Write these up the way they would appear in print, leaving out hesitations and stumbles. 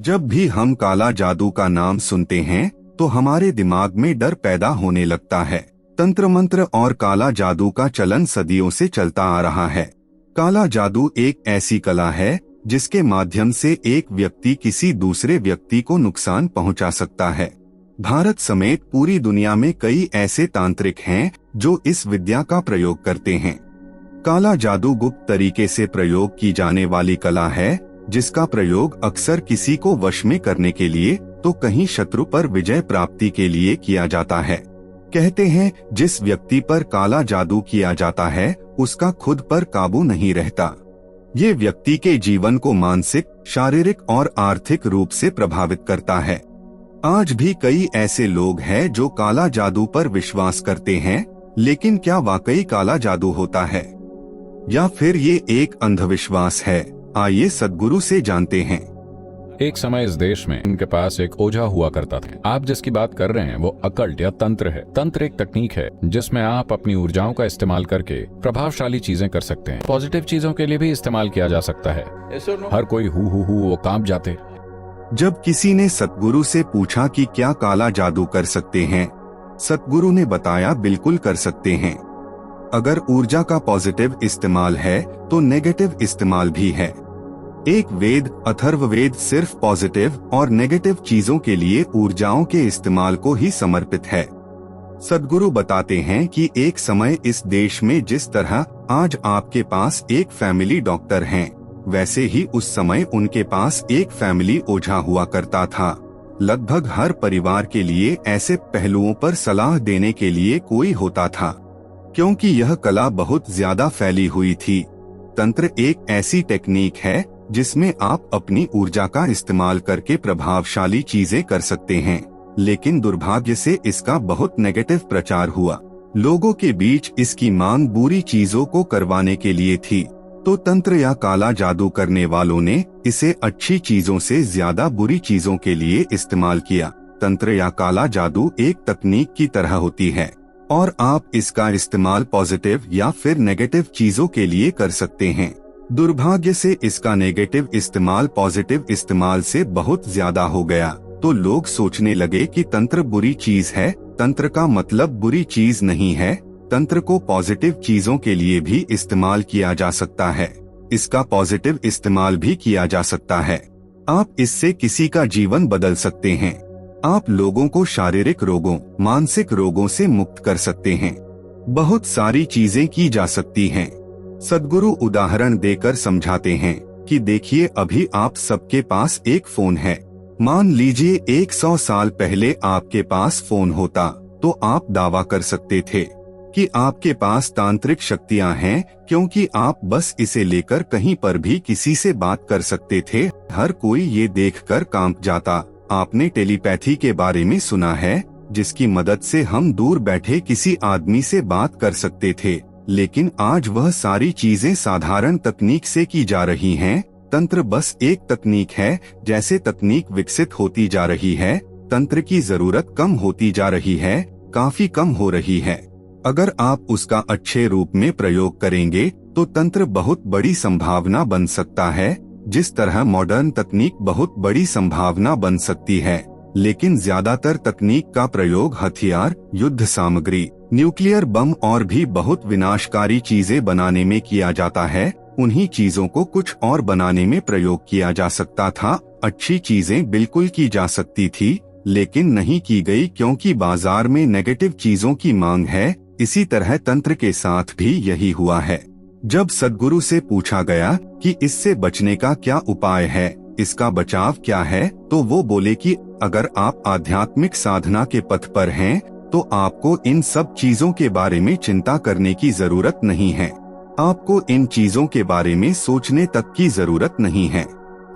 जब भी हम काला जादू का नाम सुनते हैं तो हमारे दिमाग में डर पैदा होने लगता है। तंत्र मंत्र और काला जादू का चलन सदियों से चलता आ रहा है। काला जादू एक ऐसी कला है जिसके माध्यम से एक व्यक्ति किसी दूसरे व्यक्ति को नुकसान पहुंचा सकता है। भारत समेत पूरी दुनिया में कई ऐसे तांत्रिक हैं जो इस विद्या का प्रयोग करते हैं। काला जादू गुप्त तरीके से प्रयोग की जाने वाली कला है, जिसका प्रयोग अक्सर किसी को वश में करने के लिए तो कहीं शत्रु पर विजय प्राप्ति के लिए किया जाता है। कहते हैं जिस व्यक्ति पर काला जादू किया जाता है उसका खुद पर काबू नहीं रहता। ये व्यक्ति के जीवन को मानसिक, शारीरिक और आर्थिक रूप से प्रभावित करता है। आज भी कई ऐसे लोग हैं जो काला जादू पर विश्वास करते हैं, लेकिन क्या वाकई काला जादू होता है या फिर ये एक अंधविश्वास है? आइए सद्गुरु से जानते हैं। एक समय इस देश में इनके पास एक ओझा हुआ करता था। आप जिसकी बात कर रहे हैं वो अकल्ट या तंत्र है। तंत्र एक तकनीक है जिसमें आप अपनी ऊर्जाओं का इस्तेमाल करके प्रभावशाली चीजें कर सकते हैं। पॉजिटिव चीजों के लिए भी इस्तेमाल किया जा सकता है। हर कोई हु वो कांप जाते। जब किसी ने सतगुरु से पूछा कि क्या काला जादू कर सकते हैं, सतगुरु ने बताया बिल्कुल कर सकते हैं। अगर ऊर्जा का पॉजिटिव इस्तेमाल है तो नेगेटिव इस्तेमाल भी है। एक वेद अथर्ववेद सिर्फ पॉजिटिव और नेगेटिव चीजों के लिए ऊर्जाओं के इस्तेमाल को ही समर्पित है। सद्गुरु बताते हैं कि एक समय इस देश में जिस तरह आज आपके पास एक फैमिली डॉक्टर हैं, वैसे ही उस समय उनके पास एक फैमिली ओझा हुआ करता था। लगभग हर परिवार के लिए ऐसे पहलुओं पर सलाह देने के लिए कोई होता था, क्योंकि यह कला बहुत ज्यादा फैली हुई थी। तंत्र एक ऐसी टेक्निक है जिसमें आप अपनी ऊर्जा का इस्तेमाल करके प्रभावशाली चीजें कर सकते हैं, लेकिन दुर्भाग्य से इसका बहुत नेगेटिव प्रचार हुआ। लोगों के बीच इसकी मांग बुरी चीजों को करवाने के लिए थी, तो तंत्र या काला जादू करने वालों ने इसे अच्छी चीजों से ज्यादा बुरी चीजों के लिए इस्तेमाल किया। तंत्र या काला जादू एक तकनीक की तरह होती है और आप इसका इस्तेमाल पॉजिटिव या फिर नेगेटिव चीजों के लिए कर सकते हैं। दुर्भाग्य से इसका नेगेटिव इस्तेमाल पॉजिटिव इस्तेमाल से बहुत ज्यादा हो गया, तो लोग सोचने लगे कि तंत्र बुरी चीज है। तंत्र का मतलब बुरी चीज नहीं है। तंत्र को पॉजिटिव चीजों के लिए भी इस्तेमाल किया जा सकता है। इसका पॉजिटिव इस्तेमाल भी किया जा सकता है। आप इससे किसी का जीवन बदल सकते हैं। आप लोगों को शारीरिक रोगों, मानसिक रोगों से मुक्त कर सकते हैं। बहुत सारी चीजें की जा सकती हैं। सद्गुरु उदाहरण देकर समझाते हैं कि देखिए, अभी आप सबके पास एक फोन है। मान लीजिए 100 साल पहले आपके पास फोन होता तो आप दावा कर सकते थे कि आपके पास तांत्रिक शक्तियां हैं, क्योंकि आप बस इसे लेकर कहीं पर भी किसी से बात कर सकते थे। हर कोई ये देखकर कांप जाता। आपने टेलीपैथी के बारे में सुना है, जिसकी मदद से हम दूर बैठे किसी आदमी से बात कर सकते थे, लेकिन आज वह सारी चीजें साधारण तकनीक से की जा रही हैं। तंत्र बस एक तकनीक है। जैसे तकनीक विकसित होती जा रही है, तंत्र की जरूरत कम होती जा रही है, काफी कम हो रही है। अगर आप उसका अच्छे रूप में प्रयोग करेंगे तो तंत्र बहुत बड़ी संभावना बन सकता है। जिस तरह मॉडर्न तकनीक बहुत बड़ी संभावना बन सकती है, लेकिन ज्यादातर तकनीक का प्रयोग हथियार, युद्ध सामग्री, न्यूक्लियर बम और भी बहुत विनाशकारी चीजें बनाने में किया जाता है। उन्हीं चीजों को कुछ और बनाने में प्रयोग किया जा सकता था। अच्छी चीजें बिल्कुल की जा सकती थी, लेकिन नहीं की गई, क्योंकि बाजार में नेगेटिव चीजों की मांग है। इसी तरह तंत्र के साथ भी यही हुआ है। जब सद्गुरु से पूछा गया कि इससे बचने का क्या उपाय है, इसका बचाव क्या है, तो वो बोले कि अगर आप आध्यात्मिक साधना के पथ पर हैं, तो आपको इन सब चीजों के बारे में चिंता करने की जरूरत नहीं है। आपको इन चीजों के बारे में सोचने तक की जरूरत नहीं है।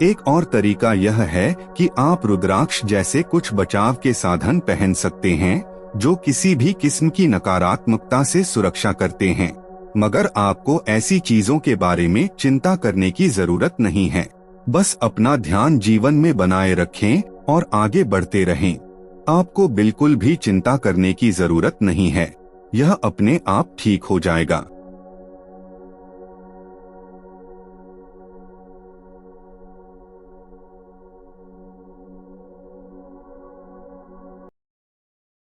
एक और तरीका यह है कि आप रुद्राक्ष जैसे कुछ बचाव के साधन पहन सकते हैं, जो किसी भी किस्म की नकारात्मकता से सुरक्षा करते हैं। मगर आपको ऐसी चीजों के बारे में चिंता करने की जरूरत नहीं है। बस अपना ध्यान जीवन में बनाए रखें और आगे बढ़ते रहें। आपको बिल्कुल भी चिंता करने की जरूरत नहीं है। यह अपने आप ठीक हो जाएगा।